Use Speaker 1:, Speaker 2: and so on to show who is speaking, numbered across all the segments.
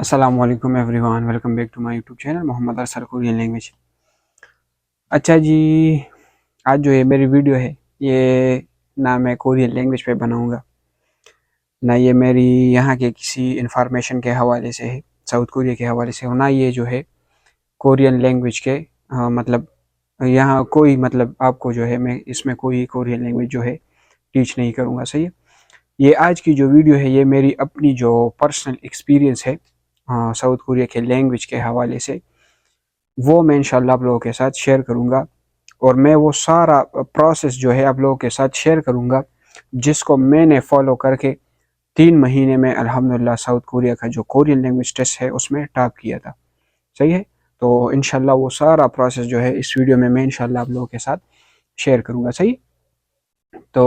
Speaker 1: السلام علیکم everyone, welcome back to my YouTube channel Muhammad Arsal Korean language. اچھا جی، آج جو یہ میری ویڈیو ہے یہ نہ میں کورین لینگویج پہ بناؤں گا، نہ یہ میری یہاں کے کسی انفارمیشن کے حوالے سے ہے، ساؤتھ کوریا کے حوالے سے، نہ یہ جو ہے کورین لینگویج کے مطلب یہاں کوئی مطلب آپ کو جو ہے میں اس میں کوئی کورین لینگویج جو ہے ٹیچ نہیں کروں گا، صحیح ہے۔ یہ آج کی جو ویڈیو ہے یہ میری اپنی جو پرسنل ایکسپیرینس ہے ساؤتھ کوریا کے لینگویج کے حوالے سے، وہ میں انشاءاللہ آپ لوگوں کے ساتھ شیئر کروں گا، اور میں وہ سارا پروسیس جو ہے آپ لوگوں کے ساتھ شیئر کروں گا جس کو میں نے فالو کر کے 3 مہینے میں الحمدللہ ساؤتھ کوریا کا جو کورین لینگویج ٹیسٹ ہے اس میں ٹاپ کیا تھا، صحیح ہے۔ تو انشاءاللہ وہ سارا پروسیس جو ہے اس ویڈیو میں انشاءاللہ آپ لوگوں کے ساتھ شیئر کروں گا، صحیح۔ تو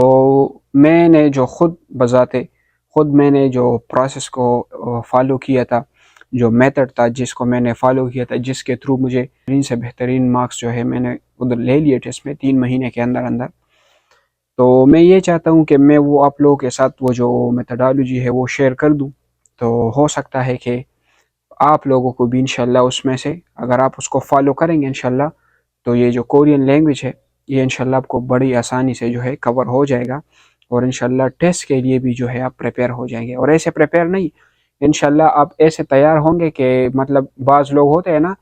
Speaker 1: میں نے جو خود میں نے جو پروسیس کو فالو کیا تھا، جو میتھڈ تھا جس کو میں نے فالو کیا تھا، جس کے تھرو مجھے بہترین سے بہترین مارکس جو ہے میں نے ادھر لے لیے ٹیسٹ میں 3 مہینے کے اندر، تو میں یہ چاہتا ہوں کہ میں وہ آپ لوگوں کے ساتھ وہ جو میتھڈالوجی ہے وہ شیئر کر دوں، تو ہو سکتا ہے کہ آپ لوگوں کو بھی انشاءاللہ اس میں سے اگر آپ اس کو فالو کریں گے انشاءاللہ تو یہ جو کورین لینگویج ہے یہ انشاءاللہ آپ کو بڑی آسانی سے جو ہے کور ہو جائے گا، اور انشاءاللہ ٹیسٹ کے لیے بھی جو ہے آپ پریپیئر ہو جائیں گے، اور ایسے پریپیئر نہیں، انشاءاللہ آپ ایسے تیار ہوں گے کہ مطلب بعض لوگ ہوتے ہیں نا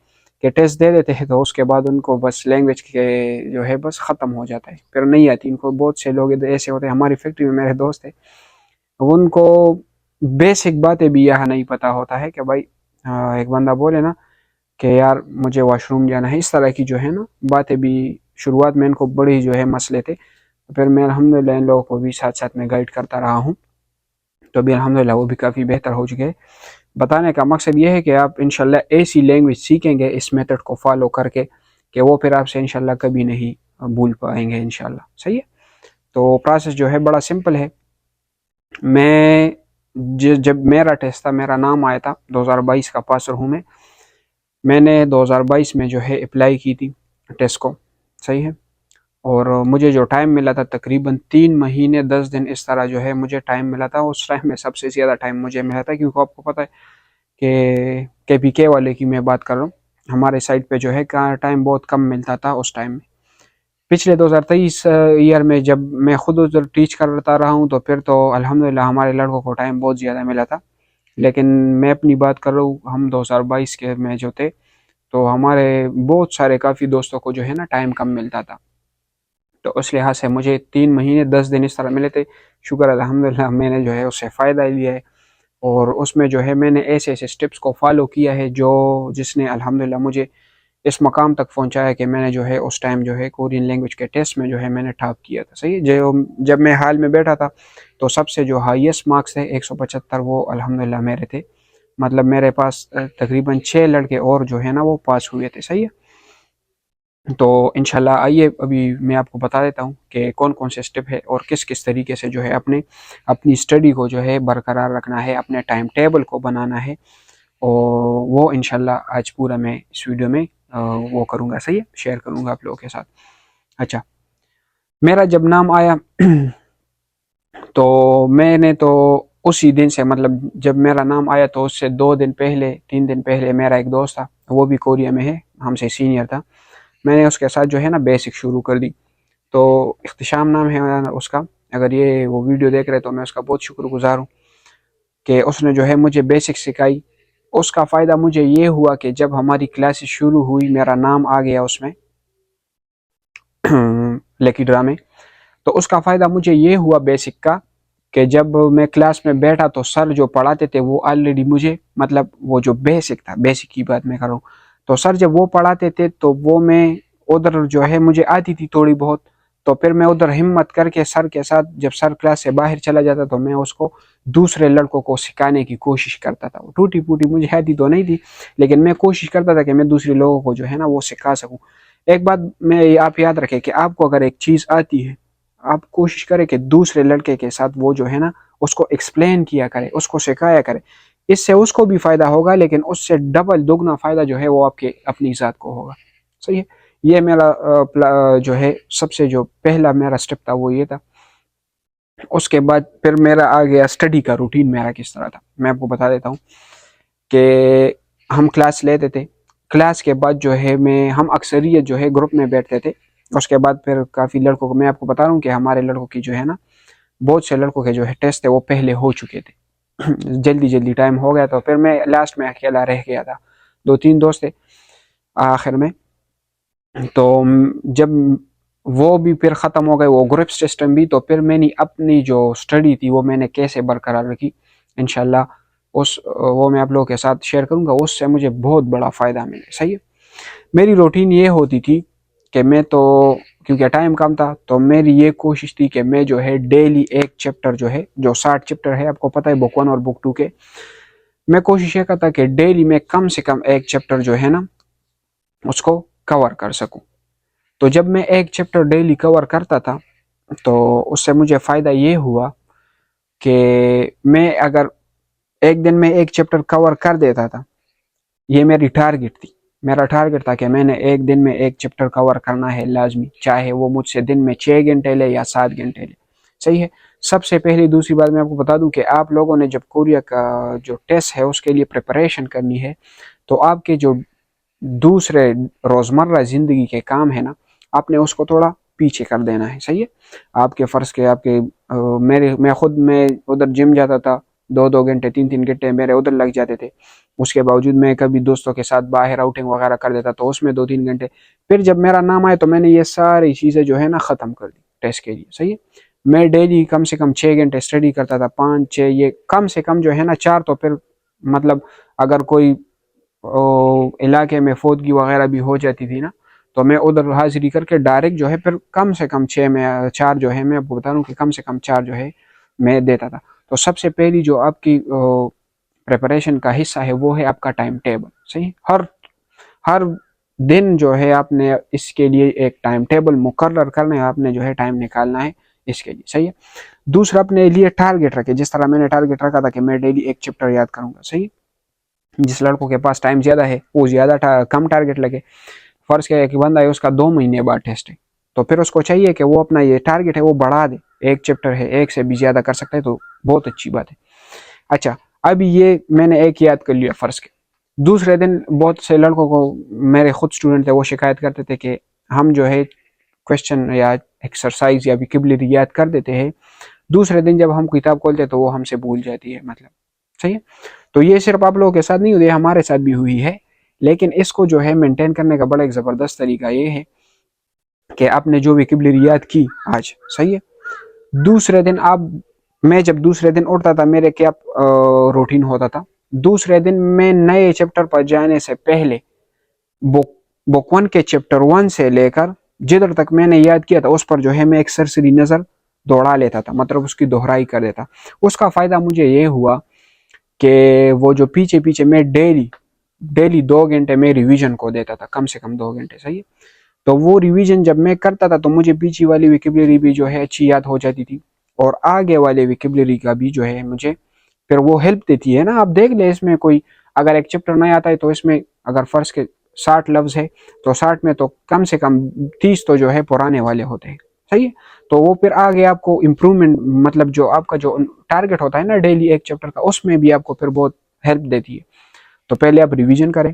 Speaker 1: کہ ٹیسٹ دے دیتے ہیں تو اس کے بعد ان کو بس لینگویج کے جو ہے بس ختم ہو جاتا ہے، پھر نہیں آتی ان کو۔ بہت سے لوگ ایسے ہوتے ہیں، ہماری فیکٹری میں میرے دوست ہیں، ان کو بیسک باتیں بھی یہاں نہیں پتہ ہوتا ہے کہ بھائی ایک بندہ بولے نا کہ یار مجھے واش روم جانا ہے، اس طرح کی جو ہے نا باتیں بھی شروعات میں ان کو بڑی جو ہے مسئلے تھے، پھر میں الحمدللہ ان لوگوں کو بھی ساتھ ساتھ میں گائیڈ کرتا رہا ہوں، تو ابھی الحمدللہ وہ بھی کافی بہتر ہو چکے ہیں۔ بتانے کا مقصد یہ ہے کہ آپ انشاءاللہ ایسی لینگویج سیکھیں گے اس میتھڈ کو فالو کر کے کہ وہ پھر آپ سے انشاءاللہ کبھی نہیں بھول پائیں گے انشاءاللہ، صحیح ہے۔ تو پروسیس جو ہے بڑا سمپل ہے۔ میں جب میرا ٹیسٹ تھا، میرا نام آیا تھا 2022 کا پاسر ہوں میں نے 2022 میں جو ہے اپلائی کی تھی ٹیسٹ کو، صحیح ہے، اور مجھے جو ٹائم ملا تھا تقریباً 3 مہینے 10 دن اس طرح جو ہے مجھے ٹائم ملا تھا۔ اس ٹائم میں سب سے زیادہ ٹائم مجھے ملا تھا کیونکہ آپ کو پتہ ہے کہ کے پی کے والے کی میں بات کر رہا ہوں، ہمارے سائٹ پہ جو ہے ٹائم بہت کم ملتا تھا اس ٹائم میں۔ پچھلے 2023 ایئر میں جب میں خود ادھر ٹیچ کرتا رہا ہوں تو پھر تو الحمدللہ ہمارے لڑکوں کو ٹائم بہت زیادہ ملا تھا، لیکن میں اپنی بات کر رہا ہوں، ہم 2022 کے میں جو تھے تو ہمارے بہت سارے کافی دوستوں کو جو ہے نا ٹائم کم ملتا تھا، تو اس لحاظ سے مجھے 3 مہینے 10 دن اس طرح ملے تھے۔ شکر الحمدللہ میں نے جو ہے اس سے فائدہ لیا ہے، اور اس میں جو ہے میں نے ایسے ایسے سٹیپس کو فالو کیا ہے جس نے الحمدللہ مجھے اس مقام تک پہنچایا کہ میں نے جو ہے اس ٹائم جو ہے کورین لینگویج کے ٹیسٹ میں جو ہے میں نے ٹاپ کیا تھا، صحیح ہے۔ جب میں حال میں بیٹھا تھا تو سب سے جو ہائیسٹ مارکس تھے 175 وہ الحمدللہ میرے تھے، مطلب میرے پاس تقریباً 6 لڑکے اور جو ہے نا وہ پاس ہوئے تھے، صحیح ہے۔ تو انشاءاللہ آئیے ابھی میں آپ کو بتا دیتا ہوں کہ کون کون سے سٹیپ ہے اور کس کس طریقے سے جو ہے اپنی اسٹڈی کو جو ہے برقرار رکھنا ہے، اپنے ٹائم ٹیبل کو بنانا ہے، اور وہ انشاءاللہ آج پورا میں اس ویڈیو میں وہ کروں گا، صحیح ہے، شیئر کروں گا آپ لوگوں کے ساتھ۔ اچھا، میرا جب نام آیا تو میں نے تو اسی دن سے مطلب جب میرا نام آیا تو اس سے 2 دن پہلے 3 دن پہلے میرا ایک دوست تھا، وہ بھی کوریا میں ہے، ہم سے سینئر تھا، میں نے اس کے ساتھ جو ہے نا بیسک شروع کر دی۔ تو اختشام نام ہے اس کا، اگر یہ وہ ویڈیو دیکھ رہے تو میں اس کا بہت شکر گزار ہوں کہ اس نے جو ہے مجھے بیسک سکھائی۔ اس کا فائدہ مجھے یہ ہوا کہ جب ہماری کلاسز شروع ہوئی، میرا نام آ گیا اس میں لکی ڈرا میں، تو اس کا فائدہ مجھے یہ ہوا بیسک کا کہ جب میں کلاس میں بیٹھا تو سر جو پڑھاتے تھے وہ آلریڈی مجھے مطلب وہ جو بیسک تھا، بیسک کی بات میں کر رہا ہوں، تو سر جب وہ پڑھاتے تھے تو وہ میں ادھر جو ہے مجھے آتی تھی تھوڑی بہت، تو پھر میں ادھر ہمت کر کے سر کے ساتھ جب سر کلاس سے باہر چلا جاتا تو میں اس کو دوسرے لڑکوں کو سکھانے کی کوشش کرتا تھا۔ ٹوٹی پوٹی مجھے آتی تو نہیں تھی، لیکن میں کوشش کرتا تھا کہ میں دوسرے لوگوں کو جو ہے نا وہ سکھا سکوں۔ ایک بات میں آپ یاد رکھیں کہ آپ کو اگر ایک چیز آتی ہے، آپ کوشش کریں کہ دوسرے لڑکے کے ساتھ وہ جو ہے نا اس کو ایکسپلین کیا کرے، اس کو سکھایا کرے، اس سے اس کو بھی فائدہ ہوگا، لیکن اس سے ڈبل دگنا فائدہ جو ہے وہ آپ کے اپنی ذات کو ہوگا، صحیح ہے۔ یہ میرا جو ہے سب سے جو پہلا میرا سٹیپ تھا وہ یہ تھا۔ اس کے بعد پھر میرا آ گیا اسٹڈی کا روٹین، میرا کس طرح تھا میں آپ کو بتا دیتا ہوں۔ کہ ہم کلاس لیتے تھے، کلاس کے بعد جو ہے ہم اکثریت جو ہے گروپ میں بیٹھتے تھے. اس کے بعد پھر کافی لڑکوں کو میں آپ کو بتا رہا ہوں کہ ہمارے لڑکوں کی جو ہے نا بہت سے لڑکوں کے جو ہے ٹیسٹ تھے وہ پہلے ہو چکے تھے. جلدی ٹائم ہو گیا تو پھر میں لاسٹ میں اکیلا رہ گیا تھا. 2-3 دوست تھے آخر میں. تو جب وہ بھی پھر ختم ہو گئے وہ گروپ سسٹم بھی، تو پھر میں نے اپنی جو اسٹڈی تھی وہ میں نے کیسے برقرار رکھی انشاءاللہ وہ میں آپ لوگوں کے ساتھ شیئر کروں گا. اس سے مجھے بہت بڑا فائدہ ملے. صحیح ہے. میری روٹین یہ ہوتی تھی کہ میں تو کیونکہ ٹائم کم تھا تو میری یہ کوشش تھی کہ میں جو ہے ڈیلی ایک چیپٹر جو ہے جو 60 چیپٹر ہے آپ کو پتہ ہے بک 1 اور بک 2 کے، میں کوشش یہ کرتا کہ ڈیلی میں کم سے کم ایک چیپٹر جو ہے نا اس کو کور کر سکوں. تو جب میں ایک چیپٹر ڈیلی کور کرتا تھا تو اس سے مجھے فائدہ یہ ہوا کہ میں اگر ایک دن میں ایک چیپٹر کور کر دیتا تھا، یہ میری ٹارگٹ تھی. میرا ٹارگٹ تھا کہ میں نے ایک دن میں ایک چیپٹر کور کرنا ہے لازمی، چاہے وہ مجھ سے دن میں 6 گھنٹے لے یا 7 گھنٹے لے. صحیح ہے. سب سے پہلی دوسری بات میں آپ کو بتا دوں کہ آپ لوگوں نے جب کوریا کا جو ٹیسٹ ہے اس کے لیے پریپریشن کرنی ہے تو آپ کے جو دوسرے روزمرہ زندگی کے کام ہے نا آپ نے اس کو تھوڑا پیچھے کر دینا ہے. صحیح ہے. آپ کے فرض کے آپ کے میں خود میں ادھر جم جاتا تھا، 2 گھنٹے 3 گھنٹے میرے ادھر لگ جاتے تھے. اس کے باوجود میں کبھی دوستوں کے ساتھ باہر آؤٹنگ وغیرہ کر دیتا تو اس میں 2-3 گھنٹے. پھر جب میرا نام آئے تو میں نے یہ ساری چیزیں جو ہے نا ختم کر دی ٹیسٹ کے لیے. صحیح ہے. میں ڈیلی کم سے کم 6 گھنٹے اسٹڈی کرتا تھا، 5-6 یہ کم سے کم جو ہے نا 4 تو پھر مطلب اگر کوئی علاقے میں فوتگی وغیرہ بھی ہو جاتی تھی نا تو میں ادھر حاضری کر کے ڈائریکٹ جو ہے پھر کم سے کم 6 میں 4 جو ہے میں آپ کو بتا رہا ہوں کہ کم سے کم 4 جو ہے میں دیتا تھا. تو سب سے پہلی جو آپ کی پریپریشن کا حصہ ہے وہ ہے آپ کا ٹائم ٹیبل. صحیح. ہر دن جو ہے آپ نے اس کے لیے ایک ٹائم ٹیبل مقرر کرنا ہے، آپ نے جو ہے ٹائم نکالنا ہے اس کے لیے. صحیح ہے. دوسرا اپنے لیے ٹارگٹ رکھے، جس طرح میں نے ٹارگٹ رکھا تھا کہ میں ڈیلی ایک چیپٹر یاد کروں گا. صحیح. جس لڑکوں کے پاس ٹائم زیادہ ہے وہ زیادہ کم ٹارگٹ لگے. فرض کیا ہے کہ بندہ ہے اس کا 2 مہینے بعد ٹیسٹ ہے تو پھر اس کو چاہیے کہ وہ اپنا یہ ٹارگٹ ہے وہ بڑھا دے. ایک چیپٹر ہے ایک سے بھی زیادہ کر سکتا ہے تو بہت اچھی بات ہے. اچھا ابھی یہ میں نے ایک یاد کر لیا فرض کے. دوسرے دن بہت سے لڑکوں کو میرے خود اسٹوڈنٹ تھے وہ شکایت کرتے تھے کہ ہم جو ہے کوشچن یا ایکسرسائز یا ویکیبلری یاد کر دیتے ہیں، دوسرے دن جب ہم کتاب کھولتے تو وہ ہم سے بھول جاتی ہے مطلب. صحیح ہے. تو یہ صرف آپ لوگوں کے ساتھ نہیں ہوئی، ہمارے ساتھ بھی ہوئی ہے. لیکن اس کو جو ہے مینٹین کرنے کا بڑا ایک زبردست طریقہ یہ ہے کہ آپ نے جو ویکیبلری یاد کی آج، صحیح ہے، دوسرے دن میں جب دوسرے دن اٹھتا تھا میرے کیا روٹین ہوتا تھا، دوسرے دن میں نئے چیپٹر پر جانے سے پہلے بک 1 کے چیپٹر 1 سے لے کر جدھر تک میں نے یاد کیا تھا اس پر جو ہے میں ایک سرسری نظر دوڑا لیتا تھا، مطلب اس کی دہرائی کر دیتا. اس کا فائدہ مجھے یہ ہوا کہ وہ جو پیچھے میں ڈیلی 2 گھنٹے میں ریویژن کو دیتا تھا، کم سے کم 2 گھنٹے. صحیح. تو وہ ریویژن جب میں کرتا تھا تو مجھے پیچھے والی ویکیبلری بھی جو ہے اچھی یاد ہو جاتی تھی اور آگے والے ویکیبلری کا بھی جو ہے مجھے پھر وہ ہیلپ دیتی ہے نا. آپ دیکھ لیں اس میں کوئی اگر ایک چیپٹر نہیں آتا ہے تو اس میں اگر فرض کے 60 لفظ ہے تو 60 میں تو کم سے کم 30 تو جو ہے پرانے والے ہوتے ہیں. صحیح ہے. تو وہ پھر آگے آپ کو امپرومنٹ مطلب جو آپ کا جو ٹارگٹ ہوتا ہے نا ڈیلی ایک چیپٹر کا اس میں بھی آپ کو پھر بہت ہیلپ دیتی ہے. تو پہلے آپ ریویژن کریں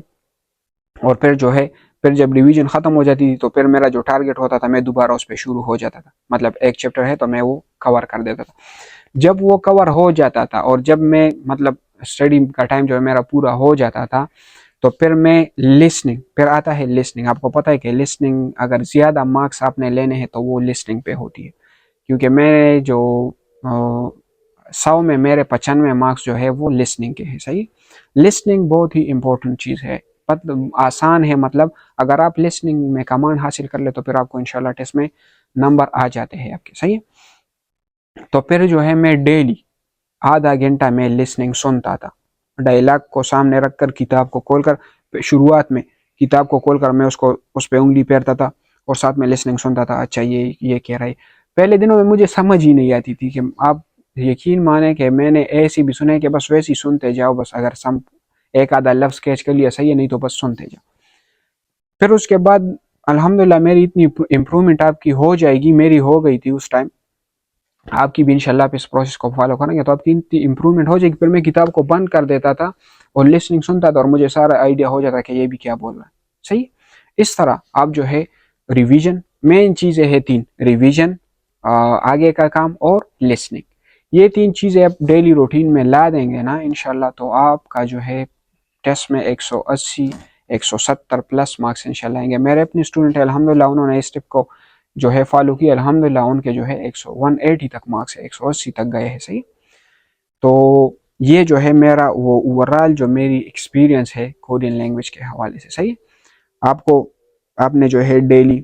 Speaker 1: اور پھر جو ہے پھر جب ریویژن ختم ہو جاتی تھی تو پھر میرا جو ٹارگٹ ہوتا تھا میں دوبارہ اس پہ شروع ہو جاتا تھا، مطلب ایک چیپٹر ہے تو میں وہ کور کر دیتا تھا. جب وہ کور ہو جاتا تھا اور جب میں مطلب اسٹڈی کا ٹائم جو ہے میرا پورا ہو جاتا تھا تو پھر میں لسننگ پھر آتا ہے لسننگ. آپ کو پتہ ہے کہ لسننگ اگر زیادہ مارکس آپ نے لینے ہیں تو وہ لسننگ پہ ہوتی ہے، کیونکہ میں جو 100 میں میرے 95 مارکس جو ہے وہ لسننگ کے ہیں. صحیح. لسننگ بہت ہی امپورٹنٹ چیز ہے، آسان ہے، مطلب اگر آپ لسننگ میں کمانڈ حاصل کر لے تو پھر آپ کو انشاءاللہ ٹیسٹ میں نمبر آ جاتے ہیں آپ کے. صحیح. تو پھر جو ہے میں ڈیلی آدھا گھنٹہ میں لسننگ سنتا تھا، ڈائلاگ کو سامنے رکھ کر کتاب کو کھول کر شروعات میں کتاب کو کھول کر میں اس پہ انگلی پھیرتا تھا اور ساتھ میں لسننگ سنتا تھا. اچھا یہ کہہ رہا ہے. پہلے دنوں میں مجھے سمجھ ہی نہیں آتی تھی کہ آپ یقین مانیں کہ میں نے ایسی بھی سنے کہ بس ویسی سنتے جاؤ، بس اگر ایک آدھا لفظ کیچ کر لیا صحیح ہے نہیں تو بس سنتے جاؤ. پھر اس کے بعد الحمدللہ میری اتنی امپرومنٹ آپ کی ہو جائے گی، میری ہو گئی تھی اس ٹائم، آپ کی بھی انشاءاللہ آپ اس پروسیس کو فالو کریں گے تو آپ کی اتنی امپرومنٹ ہو جائے گی. پھر میں کتاب کو بند کر دیتا تھا اور لسننگ سنتا تھا اور مجھے سارا آئیڈیا ہو جاتا کہ یہ بھی کیا بول رہا ہے. صحیح. اس طرح آپ جو ہے ریویژن، مین چیزیں ہیں 3: ریویژن، آگے کا کام اور لسننگ. یہ 3 چیزیں آپ ڈیلی روٹین میں لا دیں گے نا انشاءاللہ، تو آپ کا جو ہے ٹیسٹ میں 180 170 پلس مارکس انشاءاللہ آئیں گے. میرے اپنے اسٹوڈنٹ ہیں الحمدللہ، انہوں نے اس ٹپ کو جو ہے فالو کیا الحمدللہ، ان کے جو ہے 180 تک مارکس ہے، 180 تک گئے ہیں. صحیح. تو یہ جو ہے میرا وہ اوورال جو میری ایکسپیرینس ہے کورین لینگویج کے حوالے سے. صحیح. آپ نے جو ہے ڈیلی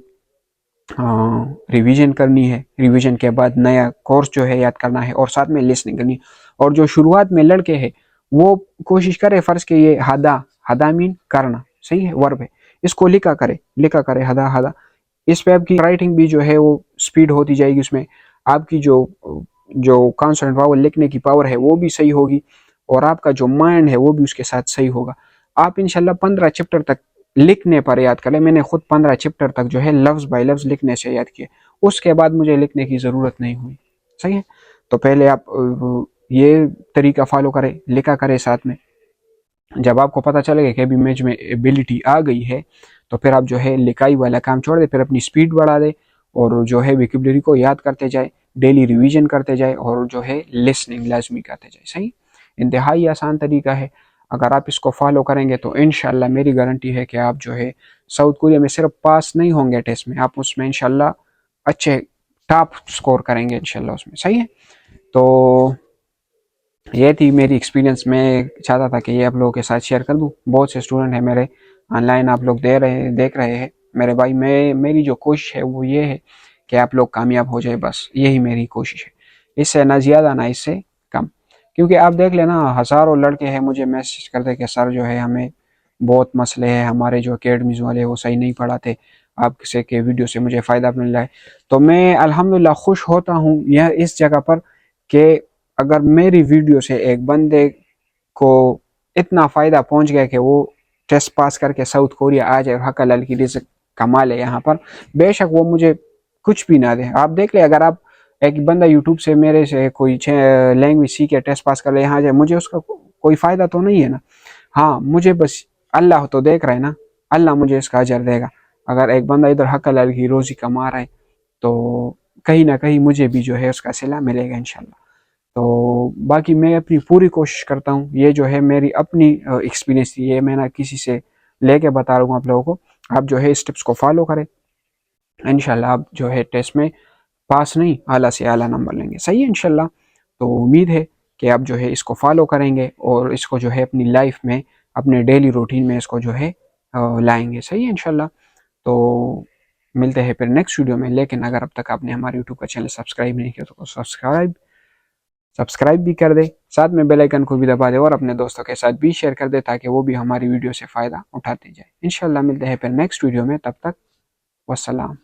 Speaker 1: ریویژن کرنی ہے، ریویژن کے بعد نیا کورس جو ہے یاد کرنا ہے، اور ساتھ میں لسننگ کرنی ہے. اور جو شروعات میں لڑکے ہیں وہ کوشش کرے، فرض کہ یہ ہدا مین کرنا، صحیح ہے، ورب ہے، اس کو لکھا کرے ہدا. اس پہ آپ کی رائٹنگ بھی جو ہے وہ سپیڈ ہوتی جائے گی، اس میں آپ کی جو کانسوننٹ واول لکھنے کی پاور ہے وہ بھی صحیح ہوگی، اور آپ کا جو مائنڈ ہے وہ بھی اس کے ساتھ صحیح ہوگا. آپ انشاءاللہ 15 چپٹر تک لکھنے پر یاد کریں. میں نے خود 15 چپٹر تک جو ہے لفظ بائی لفظ لکھنے سے یاد کیے، اس کے بعد مجھے لکھنے کی ضرورت نہیں ہوئی. صحیح ہے. تو پہلے آپ یہ طریقہ فالو کریں، لکھا کریں ساتھ میں. جب آپ کو پتہ چلے گا کہ ابھی مجھ میں ایبلٹی آ گئی ہے، تو پھر آپ جو ہے لکھائی والا کام چھوڑ دیں، پھر اپنی سپیڈ بڑھا دیں، اور جو ہے ویکیبلری کو یاد کرتے جائے، ڈیلی ریویژن کرتے جائے، اور جو ہے لسننگ لازمی کرتے جائے. صحیح. انتہائی آسان طریقہ ہے. اگر آپ اس کو فالو کریں گے تو انشاءاللہ میری گارنٹی ہے کہ آپ جو ہے ساؤتھ کوریا میں صرف پاس نہیں ہوں گے ٹیسٹ میں، آپ اس میں انشاءاللہ اچھے ٹاپ سکور کریں گے انشاءاللہ اس میں. صحیح ہے. تو یہ تھی میری ایکسپیرینس. میں چاہتا تھا کہ یہ آپ لوگوں کے ساتھ شیئر کر دوں. بہت سے اسٹوڈنٹ ہیں میرے آن لائن، آپ لوگ دیکھ رہے ہیں میرے بھائی. میری جو کوشش ہے وہ یہ ہے کہ آپ لوگ کامیاب ہو جائے، بس یہی میری کوشش ہے. اس سے نہ زیادہ نہ اس سے کم. کیونکہ آپ دیکھ لینا ہزاروں لڑکے ہیں مجھے میسج کرتے کہ سر جو ہے ہمیں بہت مسئلے ہیں، ہمارے جو اکیڈمیز والے وہ صحیح نہیں پڑھاتے، آپ سے کے ویڈیو سے مجھے فائدہ مل رہا ہے. تو میں الحمدللہ خوش ہوتا ہوں یہ اس جگہ پر کہ اگر میری ویڈیو سے ایک بندے کو اتنا فائدہ پہنچ گیا کہ وہ ٹیسٹ پاس کر کے ساؤتھ کوریا آ جائے اور حق حلال کی رزق کما لے یہاں پر، بے شک وہ مجھے کچھ بھی نہ دے. آپ دیکھ لیں، اگر آپ ایک بندہ یوٹیوب سے میرے سے کوئی لینگویج سیکھے ٹیسٹ پاس کر لے یہاں جائے، مجھے اس کا کوئی فائدہ تو نہیں ہے نا. ہاں مجھے بس اللہ تو دیکھ رہا ہے نا، اللہ مجھے اس کا اجر دے گا. اگر ایک بندہ ادھر حق حلال کی روزی کما رہا ہے تو کہیں نہ کہیں مجھے بھی جو ہے اس کا صلہ ملے گا انشاءاللہ. تو باقی میں اپنی پوری کوشش کرتا ہوں. یہ جو ہے میری اپنی ایکسپیرینس تھی، یہ میں نہ کسی سے لے کے بتا رہا ہوں آپ لوگوں کو. آپ جو ہے اس ٹپس کو فالو کریں، انشاءاللہ آپ جو ہے ٹیسٹ میں پاس نہیں اعلیٰ سے اعلیٰ نمبر لیں گے. صحیح ہے انشاءاللہ. تو امید ہے کہ آپ جو ہے اس کو فالو کریں گے اور اس کو جو ہے اپنی لائف میں، اپنے ڈیلی روٹین میں اس کو جو ہے لائیں گے. صحیح ہے انشاءاللہ. تو ملتے ہیں پھر نیکسٹ ویڈیو میں. لیکن اگر اب تک آپ نے ہمارے یوٹیوب کا چینل سبسکرائب نہیں کیا تو سبسکرائب بھی کر دے، ساتھ میں بیل آئیکن کو بھی دبا دے، اور اپنے دوستوں کے ساتھ بھی شیئر کر دے تاکہ وہ بھی ہماری ویڈیو سے فائدہ اٹھاتے جائے. انشاءاللہ ملتے ہیں پھر نیکسٹ ویڈیو میں. تب تک والسلام.